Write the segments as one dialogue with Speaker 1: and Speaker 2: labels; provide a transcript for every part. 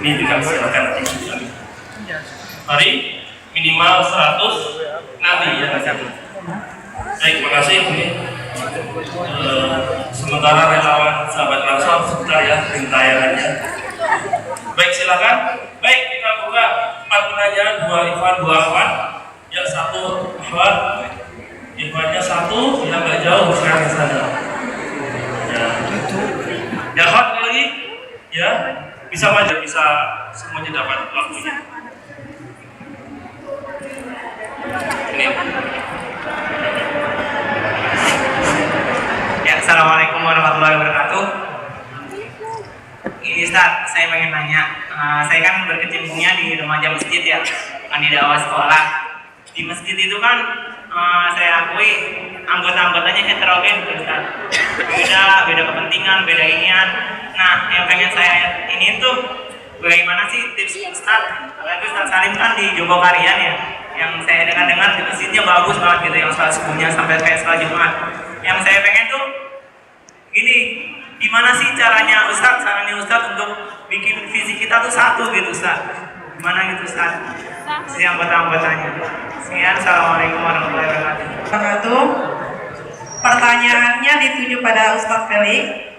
Speaker 1: Ini juga silakan nanti. Hari minimal 100 nanti ya. Baik, terima kasih. Sementara relawan sahabat Rasul sudah ya rintayangannya. Baik, silakan. Baik, kita buka 4 penanya, 2 ikhwan, 2 akhwat. Yang 1 akhwat, ikhwannya 1, yang nggak jauh sekarang ke sana. Ya, ya akhwat lagi, ya bisa maju, bisa semuanya dapat waktunya. Ini.
Speaker 2: Ya, assalamualaikum warahmatullahi wabarakatuh. Ini Ustaz, saya pengen nanya. Saya kan berkecimpungnya di remaja masjid ya, bukan di dakwah sekolah. Di masjid itu kan saya akui anggota-anggotanya heterogen, Ustaz. Beda kepentingan, beda inian. Nah, yang pengen saya ini tuh bagaimana sih tips Ustaz? Apalagi Ustaz Salim kan di Jogokarian ya, yang saya dengar di masjidnya bagus banget gitu, yang sholat subuhnya sampai kayak sholat Jumat. Yang saya pengen tuh gini, gimana sih caranya Ustaz untuk bikin visi kita tuh satu gitu Ustaz? Gimana gitu Ustaz? Si anggota-anggotanya. Sekian, assalamualaikum warahmatullahi wabarakatuh.
Speaker 3: Pertanyaannya dituju pada Ustaz Felix.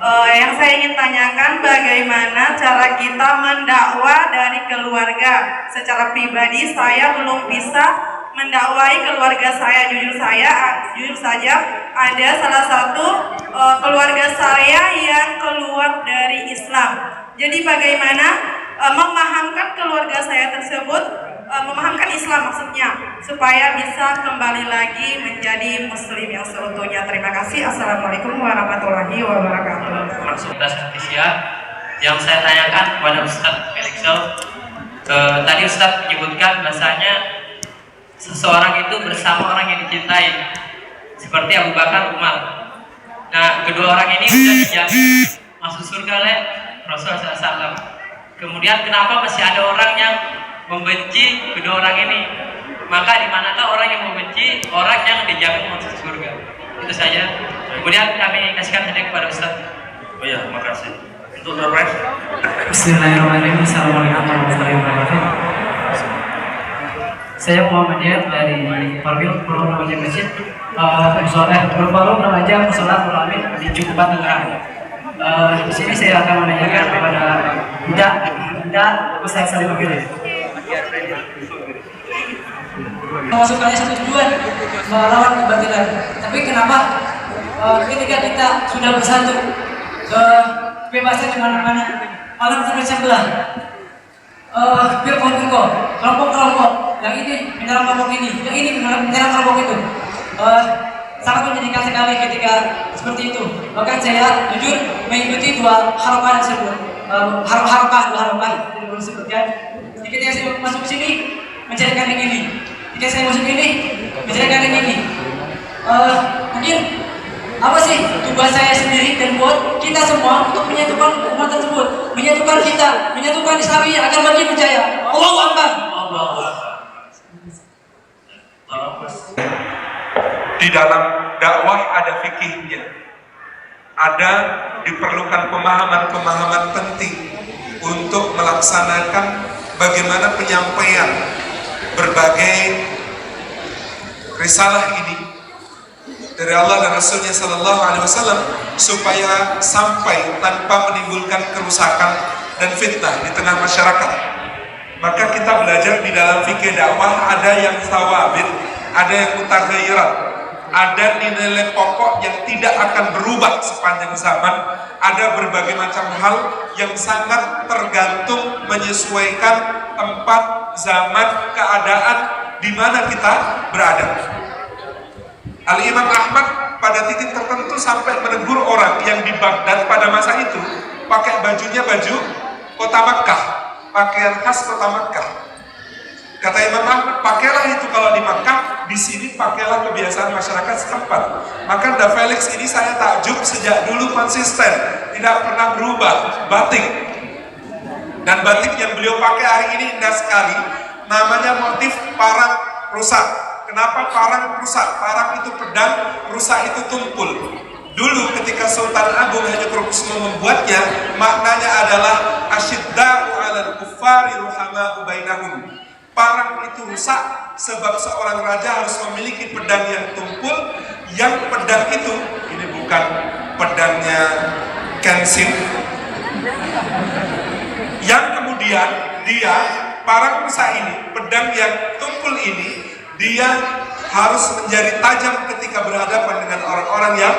Speaker 3: Yang saya ingin tanyakan, bagaimana cara kita mendakwah dari keluarga? Secara pribadi saya belum bisa mendakwahi keluarga saya. Jujur saja ada salah satu keluarga saya yang keluar dari Islam. Jadi bagaimana memahamkan keluarga saya tersebut, memahamkan Islam maksudnya, supaya bisa kembali lagi menjadi muslim yang seutuhnya. Terima kasih. Assalamualaikum warahmatullahi wabarakatuh.
Speaker 4: Maksud Tasya yang saya tanyakan kepada Ustadz Felix, tadi Ustadz menyebutkan bahasanya seseorang itu bersama orang yang dicintai, seperti Abu Bakar, Umar. Nah, kedua orang ini sudah dijamin masuk surga oleh Rasulullah SAW. Kemudian kenapa masih ada orang yang membenci kedua orang ini? Maka di manakah orang yang membenci orang yang dijamin masuk surga? Itu saja. Kemudian kami kasihkan hadiah kepada Ustaz.
Speaker 1: Oh ya, terima kasih. Untuk terus.
Speaker 5: Bismillahirrahmanirrahim. Assalamualaikum warahmatullahi wabarakatuh. Saya Muhammadiyah dari Parwil Forum Remaja Masjid. Forum Remaja Musola Mulamin di Cukupan Tangerang. Di sini saya akan menanyakan kepada Budak Ustaz Salim begini.
Speaker 6: Memasukkannya satu tujuan melawan kebatilan. Tapi kenapa ketika kita sudah bersatu, kebebasan di mana-mana malah terpecah belah. Kelompok-kelompok, yang ini menyerang kelompok ini, yang ini menyerang kelompok itu. Sangat menyedihkan sekali ketika seperti itu. Bahkan saya jujur mengikuti dua harokat tersebut, dua harokat disebutkan. Ketika saya masuk ke sini mencarikan yang ini, ketika saya masuk ini mencarikan yang ini. Mungkin apa sih tugas saya sendiri dan buat kita semua untuk menyatukan umat tersebut, menyatukan kita, menyatukan Islami agar makin berjaya. Allahu Akbar.
Speaker 7: Di dalam dakwah ada fikihnya, ada diperlukan pemahaman-pemahaman penting untuk melaksanakan bagaimana penyampaian berbagai risalah ini dari Allah dan Rasulnya Sallallahu Alaihi Wasallam supaya sampai tanpa menimbulkan kerusakan dan fitnah di tengah masyarakat. Maka kita belajar di dalam fikih dakwah ada yang sawabit, ada yang mutaghayyirat, ada nilai pokok yang tidak akan berubah sepanjang zaman, ada berbagai macam hal yang sangat tergantung menyesuaikan tempat, zaman, keadaan di mana kita berada. Al-Imam Ahmad pada titik tertentu sampai menegur orang yang di Baghdad pada masa itu pakai bajunya baju kota Makkah, pakaian khas kota Makkah. Kata Imam Ahmad, pakailah itu kalau di Makkah, di sini pakailah kebiasaan masyarakat setempat. Maka Da Felix ini saya takjub sejak dulu konsisten, tidak pernah berubah, batik. Dan batik yang beliau pakai hari ini indah sekali, namanya motif parang rusak. Kenapa parang rusak? Parang itu pedang, rusak itu tumpul. Dulu ketika Sultan Agung Haji Krokusno membuatnya, maknanya adalah asyidda'u 'alal kufari ruhama'u bainahum. Parang itu rusak sebab seorang raja harus memiliki pedang yang tumpul, yang pedang itu, ini bukan pedangnya Kenshin, yang kemudian dia, parang rusak ini, pedang yang tumpul ini, dia harus menjadi tajam ketika berhadapan dengan orang-orang yang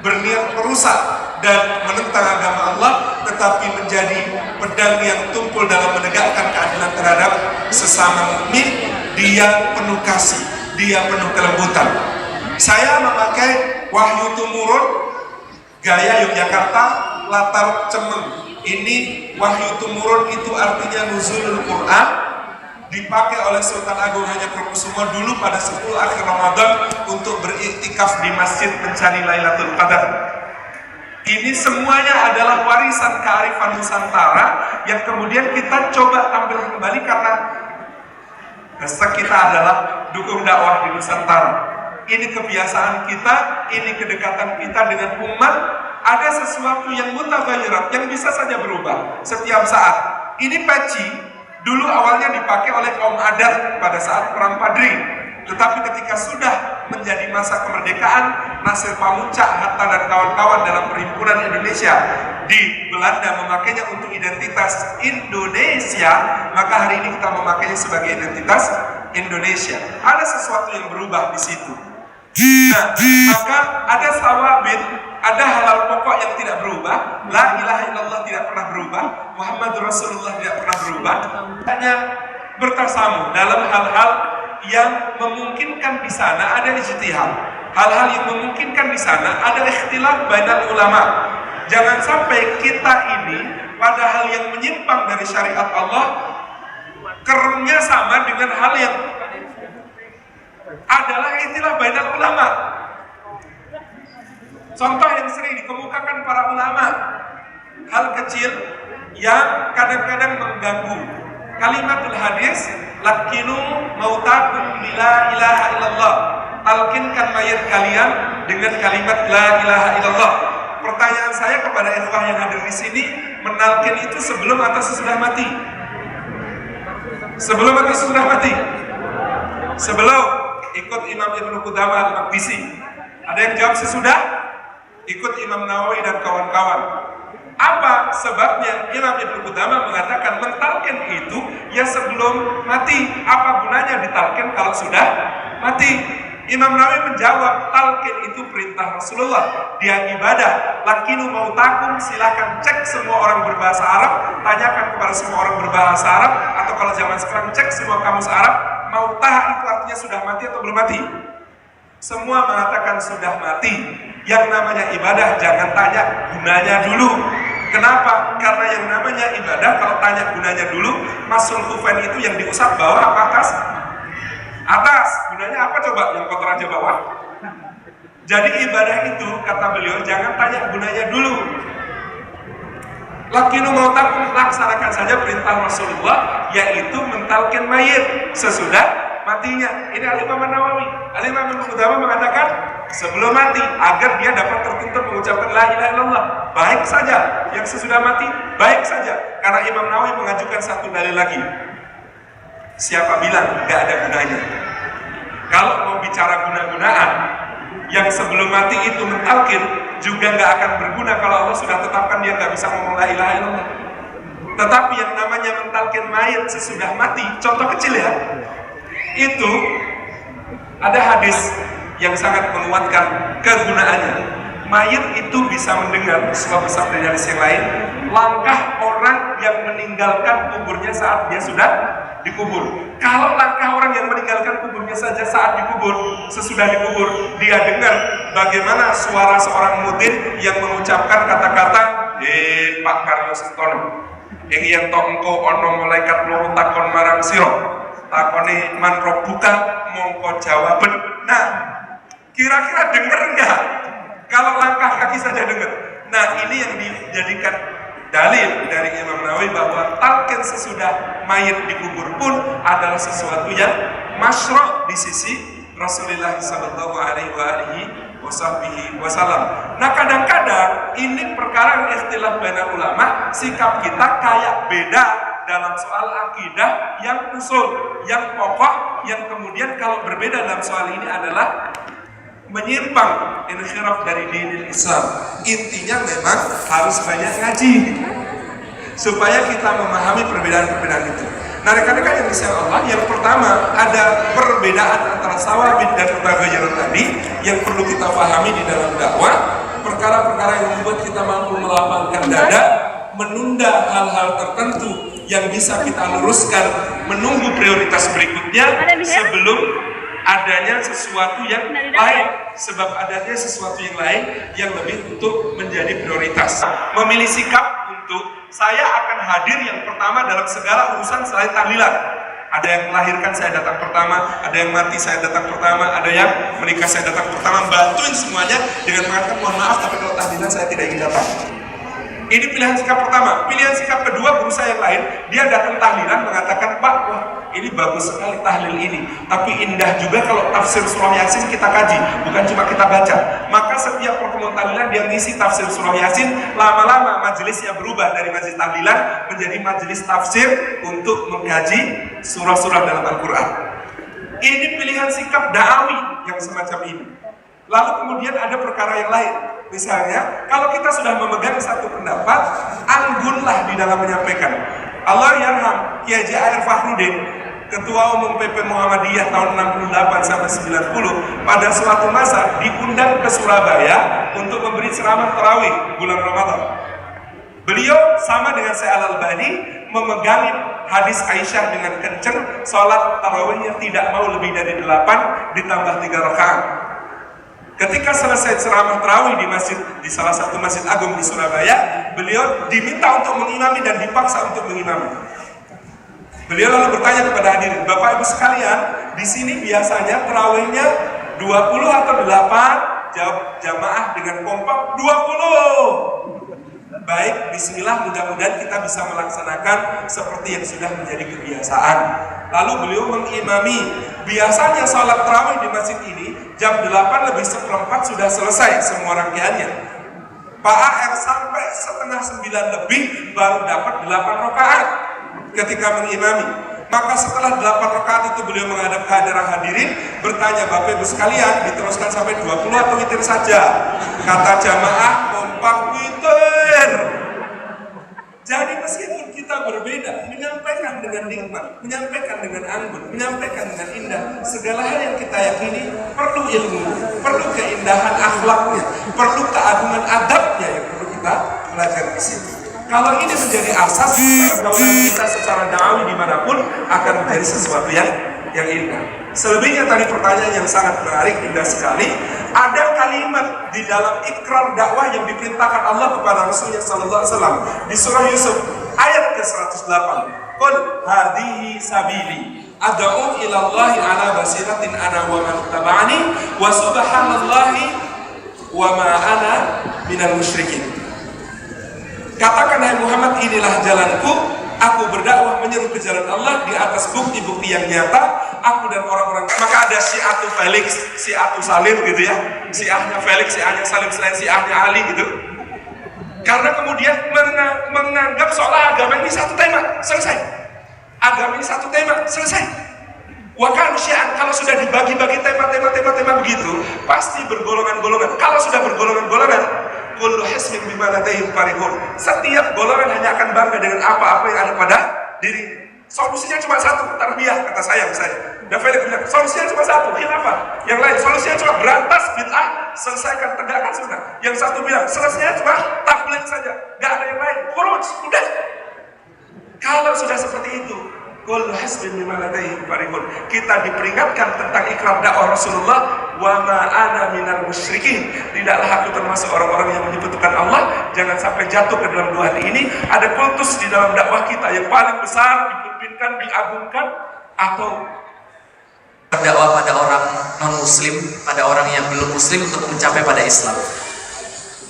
Speaker 7: berniat merusak dan menentang agama Allah, tetapi menjadi pedang yang tumpul dalam menegakkan keadilan terhadap sesama mukmin. Dia penuh kasih, dia penuh kelembutan. Saya memakai Wahyu Tumurun gaya Yogyakarta, latar cemeng. Ini Wahyu Tumurun itu artinya nuzulul Quran, dipakai oleh Sultan Agung Hadikusumo dulu pada 10 akhir Ramadan untuk beriktikaf di masjid mencari Lailatul Qadar. Ini semuanya adalah warisan kearifan Nusantara yang kemudian kita coba tampil kembali karena hashtag kita adalah dukung dakwah di Nusantara. Ini kebiasaan kita, ini kedekatan kita dengan umat. Ada sesuatu yang mutaghayyirat, yang bisa saja berubah setiap saat. Ini peci dulu awalnya dipakai oleh kaum adat pada saat Perang Padri, tetapi ketika sudah menjadi masa kemerdekaan, Nasir Pamuncak, Hatta dan kawan-kawan dalam Perhimpunan Indonesia di Belanda memakainya untuk identitas Indonesia, maka hari ini kita memakainya sebagai identitas Indonesia. Ada sesuatu yang berubah di situ. Nah, maka ada sawabit, ada halal pokok yang tidak berubah. La ilaha illallah tidak pernah berubah, Muhammadur Rasulullah tidak pernah berubah. Hanya bertasamu dalam hal-hal yang memungkinkan di sana ada ijtihad, hal-hal yang memungkinkan di sana ada ikhtilaf bainal ulama. Jangan sampai kita ini pada hal yang menyimpang dari syariat Allah kerennya sama dengan hal yang adalah ikhtilaf bainal ulama. Contoh yang sering dikemukakan para ulama, hal kecil yang kadang-kadang mengganggu. Kalimatul hadis, lakinu mautakum la ilaha illallah. Talkinkan mayat kalian dengan kalimat la ilaha illallah. Pertanyaan saya kepada ikhwah yang hadir di sini, menalkin itu sebelum atau sesudah mati? Sebelum atau sesudah mati? Sebelum. Ikut Imam Ibnu Qudamah al-Maqdisi. Ada yang jawab sesudah? Ikut Imam Nawawi dan kawan-kawan. Apa sebabnya? Imam Ibnu Qudamah mengatakan mentalkin itu ya sebelum mati. Apa gunanya ditalkin kalau sudah mati? Imam Nawawi menjawab, talkin itu perintah Rasulullah, dia ibadah. Lakinu mautakum, silakan cek semua orang berbahasa Arab, tanyakan kepada semua orang berbahasa Arab, atau kalau zaman sekarang cek semua kamus Arab, mautah itu artinya sudah mati atau belum mati? Semua mengatakan sudah mati. Yang namanya ibadah jangan tanya gunanya dulu. Kenapa? Karena yang namanya ibadah kalau tanya gunanya dulu, masul khufain itu yang diusap bawah apa atas? Atas. Gunanya apa coba? Yang kotor aja bawah. Jadi ibadah itu kata beliau jangan tanya gunanya dulu. Lakinu mautakum, laksanakan saja perintah Rasulullah, yaitu mentalkin mayit sesudah matinya. Ini Al-Imam Nawawi. Al-Imam Ibnu Qudamah mengatakan sebelum mati agar dia dapat tertuntut mengucapkan la ilaha illallah. Baik saja. Yang sesudah mati baik saja. Karena Imam Nawawi mengajukan satu dalil lagi. Siapa bilang nggak ada gunanya? Kalau mau bicara guna-gunaan, yang sebelum mati itu mentalkin juga nggak akan berguna kalau Allah sudah tetapkan dia nggak bisa ngomong la ilaha illallah. Tetapi yang namanya mentalkin mayat sesudah mati, contoh kecil ya, itu ada hadis yang sangat menguatkan kegunaannya. Mayat itu bisa mendengar sebuah pesan dari hadis yang lain, langkah orang yang meninggalkan kuburnya saat dia sudah dikubur. Kalau langkah orang yang meninggalkan kuburnya saja saat dikubur, sesudah dikubur, dia dengar bagaimana suara seorang mudin yang mengucapkan kata-kata, Pak Karyo Sentono, yang engkau ono malaikat loro takon marang siro, takone man robuka mongko jawaben. Nah, kira-kira denger enggak? Kalau langkah kaki saja dengar. Nah, ini yang dijadikan dalil dari Imam Nawawi bahwa talqin sesudah mayit dikubur pun adalah sesuatu yang masyru' di sisi Rasulullah sallallahu alaihi wasallam. Nah, kadang-kadang ini perkara ikhtilaf bainal ulama, sikap kita kayak beda dalam soal akidah yang usul, yang pokok, yang kemudian kalau berbeda dalam soal ini adalah menyimpang, inhiraf dari dinil Islam. Intinya memang harus banyak ngaji supaya kita memahami perbedaan-perbedaan itu. Nah, rekan-rekan yang disayang Allah, yang pertama ada perbedaan antara sawabit dan mutaghayyirat tadi yang perlu kita pahami di dalam dakwah. Perkara-perkara yang membuat kita mampu melapangkan dada, menunda hal-hal tertentu yang bisa kita luruskan, menunggu prioritas berikutnya sebelum adanya sesuatu yang lain, sebab adanya sesuatu yang lain yang lebih untuk menjadi prioritas. Memilih sikap untuk saya akan hadir yang pertama dalam segala urusan selain tahlilan. Ada yang melahirkan, saya datang pertama. Ada yang mati, saya datang pertama. Ada yang menikah, saya datang pertama. Bantuin semuanya dengan mengatakan mohon maaf, tapi kalau tahlilan saya tidak ingin datang. Ini pilihan sikap pertama. Pilihan sikap kedua berusaha yang lain. Dia datang tahlilan mengatakan, Pak, wah ini bagus sekali tahlil ini. Tapi indah juga kalau tafsir surah Yasin kita kaji, bukan cuma kita baca. Maka setiap pertemuan tahlilan dia ngisi tafsir surah Yasin. Lama-lama majelisnya berubah dari majelis tahlilan menjadi majelis tafsir untuk mengkaji surah-surah dalam Al-Quran. Ini pilihan sikap da'awi yang semacam ini. Lalu kemudian ada perkara yang lain. Misalnya, kalau kita sudah memegang satu pendapat, anggunlah di dalam menyampaikan. Allah yarham Kiai Arif Fahrudin, Ketua Umum PP Muhammadiyah tahun 68 sampai 90, pada suatu masa diundang ke Surabaya untuk memberi ceramah tarawih bulan Ramadan. Beliau sama dengan Syekh Al-Albani memegang hadis Aisyah dengan kenceng, sholat tarawihnya tidak mau lebih dari 8 ditambah 3 rakaat. Ketika selesai ceramah tarawih di masjid, di salah satu masjid agung di Surabaya, beliau diminta untuk mengimami dan dipaksa untuk mengimami. Beliau lalu bertanya kepada hadirin, Bapak Ibu sekalian, di sini biasanya tarawihnya 20 atau 8? Jawab jamaah dengan kompak, 20. Baik, bismillah, mudah-mudahan kita bisa melaksanakan seperti yang sudah menjadi kebiasaan. Lalu beliau mengimami. Biasanya sholat tarawih di masjid ini jam 8 lebih seperempat sudah selesai semua rangkaiannya. Pak AR sampai setengah 9 lebih baru dapat 8 rakaat ketika mengimami. Maka setelah 8 rakaat itu beliau menghadap ke hadirin bertanya, Bapak Ibu sekalian, diteruskan sampai 20 atau witir saja? Kata jamaah, kompak witir. Jadi meskipun kita berbeda, menyampaikan dengan nikmat, menyampaikan dengan anggun, menyampaikan dengan indah, segala hal yang kita yakini perlu ilmu, perlu keindahan akhlaknya, perlu keagungan adabnya yang perlu kita pelajari di sini. Kalau ini menjadi asas, pergaulan kita secara da'awi dimanapun akan menjadi sesuatu yang indah. Selebihnya tadi pertanyaan yang sangat menarik, indah sekali. Ada kalimat di dalam ikrar dakwah yang diperintahkan Allah kepada Rasulnya Sallallahu Alaihi Wasallam di surah Yusuf ayat ke-108. Qul hadhihi sabili ad'u ila Allahi ala basiratin ana wa man tabani wa subhanallahi wa ma ana minal musyrikin. Katakan hai Muhammad, inilah jalanku, aku berdakwah menyeru ke jalan Allah di atas bukti-bukti yang nyata. Aku dan orang-orang, maka ada Syiatu Felix, Syiatu Salim gitu ya, Syiahnya Felix, Syiahnya Salim, selain Syiahnya Ali gitu. Karena kemudian menganggap seolah agama ini satu tema, selesai. Agama ini satu tema, selesai. Wakan Syiah, kalau sudah dibagi-bagi tema begitu, pasti bergolongan-golongan. Kalau sudah bergolongan-golongan, kullu hisbin bima ladayhim farihun. Setiap golongan hanya akan bangga dengan apa-apa yang ada pada diri. Solusinya cuma satu, tarbiyah, kata saya misalnya. Dan Felix bilang, solusinya cuma satu, khilafah. Yang lain, solusinya cuma berantas bid'ah, selesaikan tegakkan sunnah. Yang satu bilang, solusinya cuma tabligh saja, gak ada yang lain, khuruj, udah. Kalau sudah seperti itu, kullu hisbin bima ladayhim farihun. Kita diperingatkan tentang ikrar dakwah Rasulullah, wa ma ana minal musyrikin. Tidaklah aku termasuk orang-orang yang menyebutkan Allah. Jangan sampai jatuh ke dalam dua hal ini. Ada kultus di dalam dakwah kita yang paling besar, dipimpinkan, diagungkan, atau
Speaker 8: berdakwah pada orang non-muslim, pada orang yang belum muslim untuk mencapai pada Islam.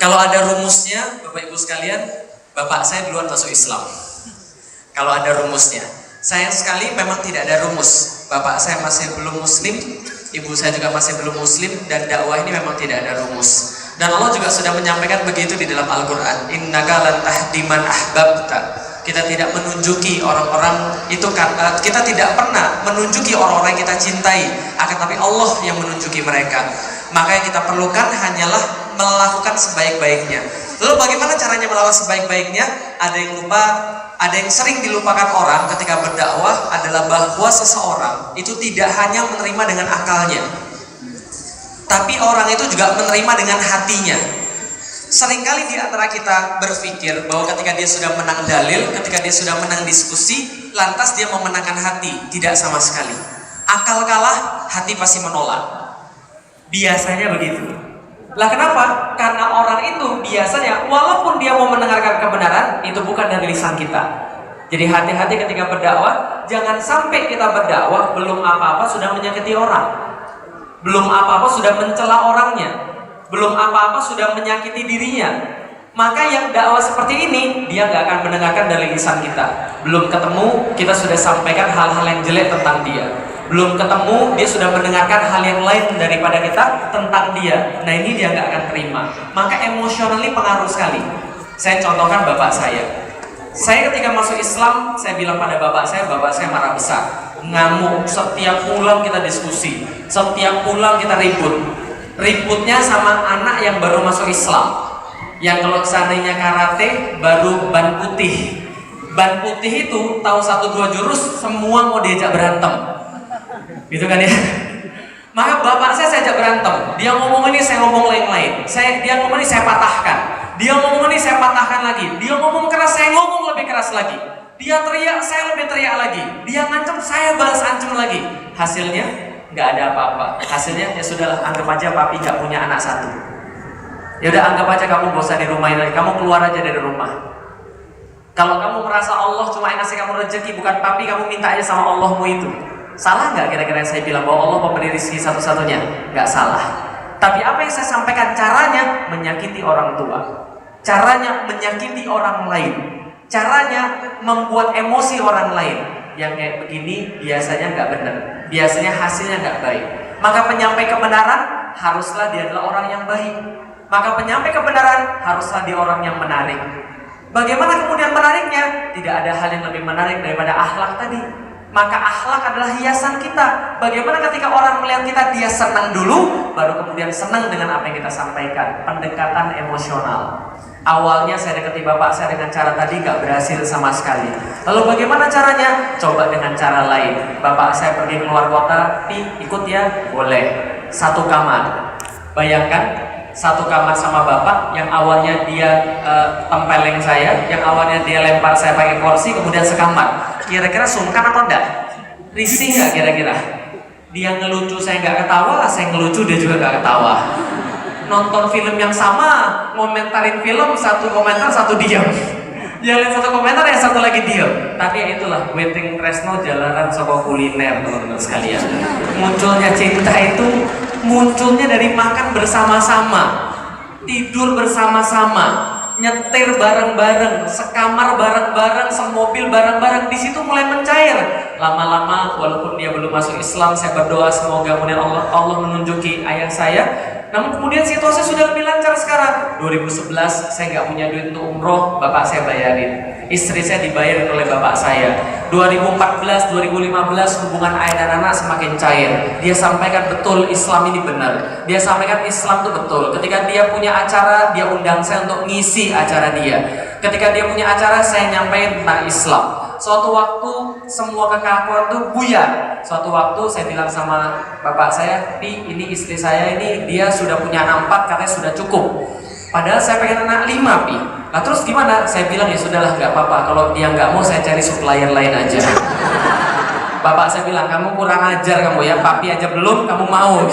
Speaker 8: Kalau ada rumusnya, Bapak Ibu sekalian, bapak saya duluan masuk Islam. Kalau ada rumusnya, sayang sekali memang tidak ada rumus. Bapak saya masih belum muslim, ibu saya juga masih belum muslim, dan dakwah ini memang tidak ada rumus. Dan Allah juga sudah menyampaikan begitu di dalam Al-Quran. Innaka lan tahdi man ahbabta. kita tidak menunjuki orang-orang itu kita tidak pernah menunjuki orang-orang yang kita cintai, akan tapi Allah yang menunjuki mereka. Maka yang kita perlukan hanyalah melakukan sebaik-baiknya. Lalu bagaimana caranya melakukan sebaik-baiknya? Ada yang lupa, ada yang sering dilupakan orang ketika berdakwah adalah bahwa seseorang itu tidak hanya menerima dengan akalnya, tapi orang itu juga menerima dengan hatinya. Seringkali di antara kita berpikir bahwa ketika dia sudah menang dalil, ketika dia sudah menang diskusi, lantas dia memenangkan hati. Tidak sama sekali. Akal kalah, hati pasti menolak. Biasanya begitu. Lah kenapa? Karena orang itu biasanya walaupun dia mau mendengarkan kebenaran, itu bukan dari lisan kita. Jadi hati-hati ketika berdakwah, jangan sampai kita berdakwah belum apa-apa sudah menyakiti orang, belum apa-apa sudah mencela orangnya, belum apa-apa sudah menyakiti dirinya. Maka yang dakwah seperti ini, dia nggak akan mendengarkan dari lisan kita. Belum ketemu, kita sudah sampaikan hal-hal yang jelek tentang dia. Belum ketemu, dia sudah mendengarkan hal yang lain daripada kita tentang dia. Nah ini dia nggak akan terima. Maka emosionally pengaruh sekali. Saya contohkan bapak saya. Saya ketika masuk Islam, saya bilang pada bapak saya marah besar, ngamuk. Setiap pulang kita diskusi, setiap pulang kita ribut. Ributnya sama anak yang baru masuk Islam, yang kalau seandainya karate baru ban putih. Ban putih itu tahu 1-2 jurus semua mau diajak berantem. Gitu kan ya. Maka bapak saya ajak berantem. Dia ngomong ini, saya ngomong lain-lain. Dia ngomong ini, saya patahkan. Dia ngomong ini, saya patahkan lagi. Dia ngomong keras, saya ngomong lebih keras lagi. Dia teriak, saya lebih teriak lagi. Dia ngancam, saya balas ancam lagi. Hasilnya nggak ada apa-apa. Hasilnya ya sudahlah, anggap aja papi nggak punya anak satu. Ya udah, anggap aja kamu bosan di rumah ini, kamu keluar aja dari rumah. Kalau kamu merasa Allah cuma yang ngasih kamu rezeki, bukan papi, kamu minta aja sama Allahmu itu. Salah nggak kira-kira saya bilang bahwa Allah pemberi rezeki satu-satunya? Nggak salah. Tapi apa yang saya sampaikan caranya menyakiti orang tua, caranya menyakiti orang lain, caranya membuat emosi orang lain. Yang kayak begini biasanya nggak benar, biasanya hasilnya nggak baik. Maka penyampai kebenaran haruslah dia adalah orang yang baik. Maka penyampai kebenaran haruslah dia orang yang menarik. Bagaimana kemudian menariknya? Tidak ada hal yang lebih menarik daripada akhlak tadi. Maka akhlak adalah hiasan kita. Bagaimana ketika orang melihat kita, dia senang dulu, baru kemudian senang dengan apa yang kita sampaikan. Pendekatan emosional. Awalnya saya dekati bapak saya dengan cara tadi gak berhasil sama sekali. Lalu bagaimana caranya? Coba dengan cara lain. Bapak saya pergi keluar kota, ikut ya? Boleh. 1 kamar. Bayangkan 1 kamar sama bapak, yang awalnya dia tempeleng saya, yang awalnya dia lempar saya pakai kursi, kemudian sekamar. Kira-kira sungkan atau enggak? Risih nggak kira-kira? Dia ngelucu, saya nggak ketawa, saya ngelucu, dia juga nggak ketawa. Nonton film yang sama, ngomentarin film, 1 komentar 1 diam. Yang lain 1 komentar, yang 1 lagi diam. Tapi ya itulah, Weting Tresno jalanan soko kuliner, teman-teman sekalian. Munculnya cinta itu munculnya dari makan bersama-sama, tidur bersama-sama, nyetir bareng-bareng, sekamar bareng-bareng, semobil bareng-bareng. Di situ mulai mencair. Lama-lama, walaupun dia belum masuk Islam, saya berdoa semoga kemudian Allah menunjuki ayah saya. Namun kemudian situasi sudah lebih lancar sekarang. 2011 saya nggak punya duit untuk umroh, bapak saya bayarin. Istri saya dibayarin oleh bapak saya. 2014, 2015 hubungan ayah dan anak semakin cair. Dia sampaikan betul Islam ini benar. Dia sampaikan Islam itu betul. Ketika dia punya acara, dia undang saya untuk ngisi acara dia. Ketika dia punya acara, saya nyampaikan tentang Islam. Suatu waktu semua kekakuan itu buyar. Suatu waktu saya bilang sama bapak saya, Pi, ini istri saya ini dia sudah punya anak 4, katanya sudah cukup. Padahal saya pengen anak 5, Pi. Nah terus gimana? Saya bilang ya sudahlah, nggak apa-apa. Kalau dia nggak mau, saya cari supplier lain aja. Bapak saya bilang, kamu kurang ajar kamu ya, papi aja belum, kamu mau.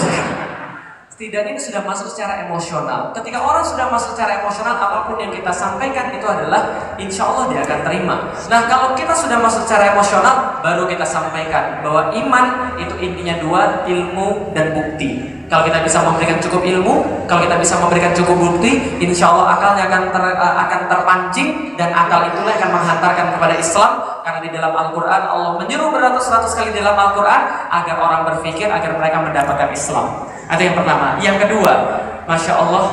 Speaker 8: Setidaknya ini sudah masuk secara emosional. Ketika orang sudah masuk secara emosional, apapun yang kita sampaikan itu adalah insya Allah dia akan terima. Nah kalau kita sudah masuk secara emosional, baru kita sampaikan bahwa iman itu intinya 2, ilmu dan bukti. Kalau kita bisa memberikan cukup ilmu, kalau kita bisa memberikan cukup bukti, insya Allah akalnya akan terpancing, dan akal itulah yang akan menghantarkan kepada Islam. Karena di dalam Al-Quran Allah menyuruh beratus-ratus kali dalam Al-Quran agar orang berpikir, agar mereka mendapatkan Islam. Itu yang pertama. Yang kedua, Masya Allah,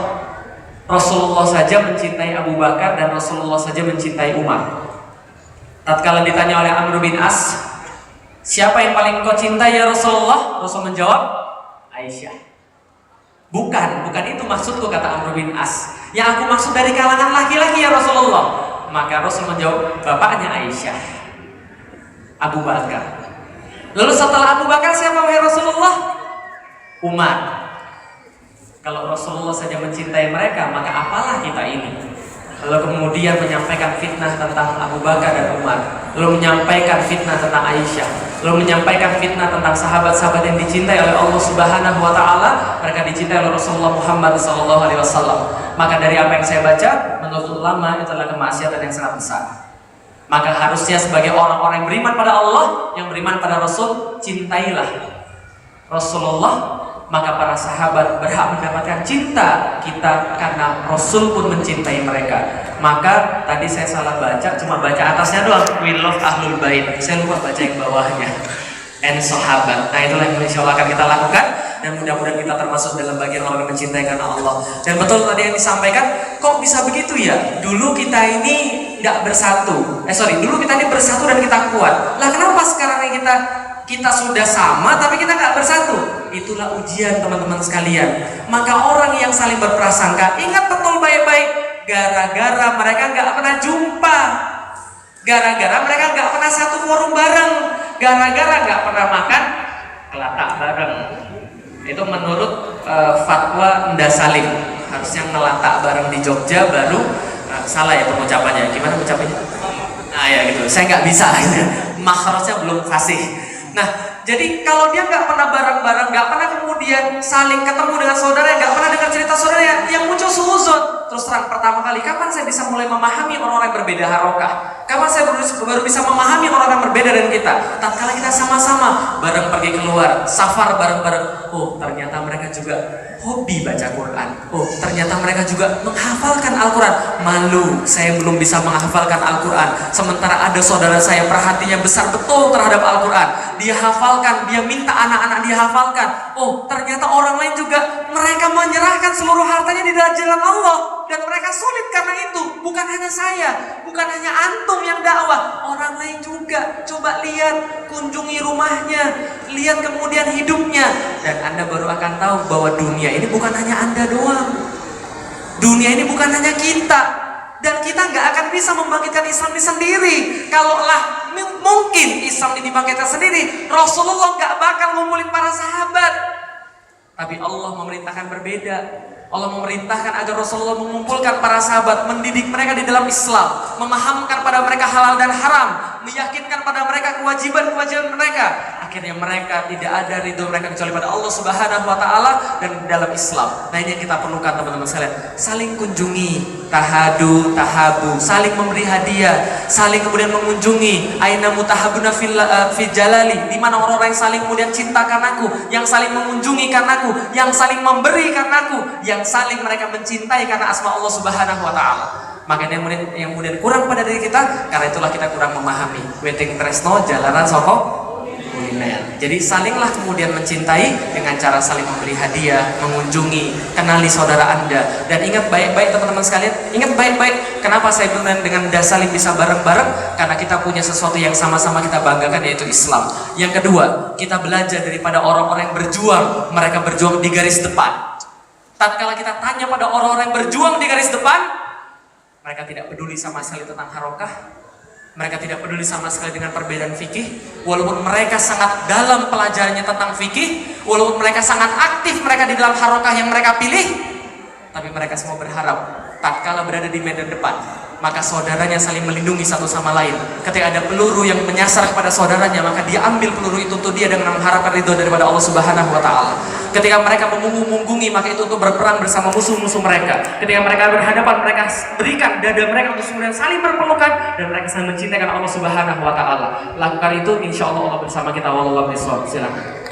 Speaker 8: Rasulullah saja mencintai Abu Bakar dan Rasulullah saja mencintai Umar. Tatkala ditanya oleh Amr bin As, siapa yang paling kau cintai ya Rasulullah? Rasul menjawab, Aisyah. Bukan itu maksudku, kata Amr bin As. Yang aku maksud dari kalangan laki-laki ya Rasulullah. Maka Rasul menjawab, bapaknya Aisyah, Abu Bakar. Lalu setelah Abu Bakar siapa wahai Rasulullah? Umar. Kalau Rasulullah saja mencintai mereka, maka apalah kita ini? Lalu kemudian menyampaikan fitnah tentang Abu Bakar dan Umar, lalu menyampaikan fitnah tentang Aisyah, lalu menyampaikan fitnah tentang sahabat-sahabat yang dicintai oleh Allah Subhanahu wa taala, mereka dicintai oleh Rasulullah Muhammad SAW. Maka dari apa yang saya baca, menurut ulama itu adalah kemaksiatan yang sangat besar. Maka harusnya sebagai orang-orang yang beriman pada Allah, yang beriman pada Rasul, cintailah Rasulullah. Maka para sahabat berhak mendapatkan cinta kita karena Rasul pun mencintai mereka. Maka tadi saya salah baca, cuma baca atasnya doang, we love ahlul bait. Saya lupa baca yang bawahnya, and sahabat. Nah itulah yang insya Allah akan kita lakukan, dan mudah-mudahan kita termasuk dalam bagian orang yang mencintai karena Allah. Dan betul tadi yang disampaikan, kok bisa begitu ya? Dulu kita ini tidak bersatu. Dulu kita ini bersatu dan kita kuat. Lah kenapa sekarang ini kita sudah sama tapi kita nggak bersatu? Itulah ujian teman-teman sekalian. Maka orang yang saling berprasangka, ingat betul baik-baik, gara-gara mereka nggak pernah jumpa, gara-gara mereka nggak pernah satu forum bareng, gara-gara nggak pernah makan kelatak bareng. Itu menurut fatwa Nda Salim. Harusnya ngelatak bareng di Jogja baru salah ya pengucapannya. Gimana ucapannya? Nah ya gitu, saya nggak bisa gitu. Makhrajnya belum fasih. Nah, jadi kalau dia nggak pernah bareng-bareng, nggak pernah kemudian saling ketemu dengan saudara, nggak pernah dengar cerita saudara yang muncul suuzon. Terus terang, pertama kali, kapan saya bisa mulai memahami orang-orang yang berbeda harokah? Kapan saya baru bisa memahami orang-orang yang berbeda dengan kita? Tatkala kita sama-sama bareng pergi keluar, safar bareng-bareng. Oh, ternyata mereka juga hobi baca Quran. Oh, ternyata mereka juga menghafalkan Al-Quran. Malu, saya belum bisa menghafalkan Al-Quran. Sementara ada saudara saya perhatiannya besar betul terhadap Al-Quran. Dia hafalkan, dia minta anak-anak dia hafalkan. Oh, ternyata orang lain juga, mereka menyerahkan seluruh hartanya di dalam jalan Allah. Dan mereka sulit karena itu. Bukan hanya saya, bukan hanya antum yang dakwah, orang lain juga. Coba lihat, kunjungi rumahnya, lihat kemudian hidupnya, dan Anda baru akan tahu bahwa dunia ini bukan hanya Anda doang. Dunia ini bukan hanya kita. Dan kita nggak akan bisa membangkitkan Islam ini sendiri. Kalaulah mungkin Islam ini dibangkitkan sendiri, Rasulullah nggak bakal ngumpulin para sahabat. Tapi Allah memerintahkan berbeda. Allah memerintahkan agar Rasulullah mengumpulkan para sahabat, mendidik mereka di dalam Islam, memahamkan pada mereka halal dan haram, meyakinkan pada mereka kewajiban-kewajiban mereka. Akhirnya mereka tidak ada ridho mereka kecuali pada Allah Subhanahu wa taala dan dalam Islam. Nah, ini yang kita perlukan teman-teman sekalian. Saling kunjungi, tahadu, tahabu, saling memberi hadiah, saling kemudian mengunjungi. Aina mutahabuna fil jalali, di mana orang-orang yang saling kemudian cinta karenaku, yang saling mengunjungi karenaku, yang saling memberi karenaku, yang saling mereka mencintai karena asma Allah Subhanahu wa taala. Makanya yang kemudian kurang pada diri kita, karena itulah kita kurang memahami. Weting tresno jalanan soko kuliner. Jadi salinglah kemudian mencintai dengan cara saling memberi hadiah, mengunjungi, kenali saudara Anda. Dan ingat baik-baik teman-teman sekalian, ingat baik-baik kenapa saya bilang dengan saling bisa bareng-bareng, karena kita punya sesuatu yang sama-sama kita banggakan, yaitu Islam. Yang kedua, kita belajar daripada orang-orang yang berjuang, mereka berjuang di garis depan. Tatkala kita tanya pada orang-orang yang berjuang di garis depan, mereka tidak peduli sama sekali tentang harokah. Mereka tidak peduli sama sekali dengan perbedaan fikih. Walaupun mereka sangat dalam pelajarannya tentang fikih, walaupun mereka sangat aktif mereka di dalam harokah yang mereka pilih, tapi mereka semua berharap tatkala berada di medan depan, maka saudaranya saling melindungi satu sama lain. Ketika ada peluru yang menyasar kepada saudaranya, maka dia ambil peluru itu untuk dia dengan mengharapkan ridho daripada Allah Subhanahu wa taala. Ketika mereka memunggungi, maka itu untuk berperang bersama musuh-musuh mereka. Ketika mereka berhadapan, mereka berikan dada mereka untuk kemudian saling berpelukan, dan mereka saling mencintai Allah Subhanahu wa taala. Lakukan itu, insya Allah Allah bersama kita. Wallahu a'lam bishawab. Silakan.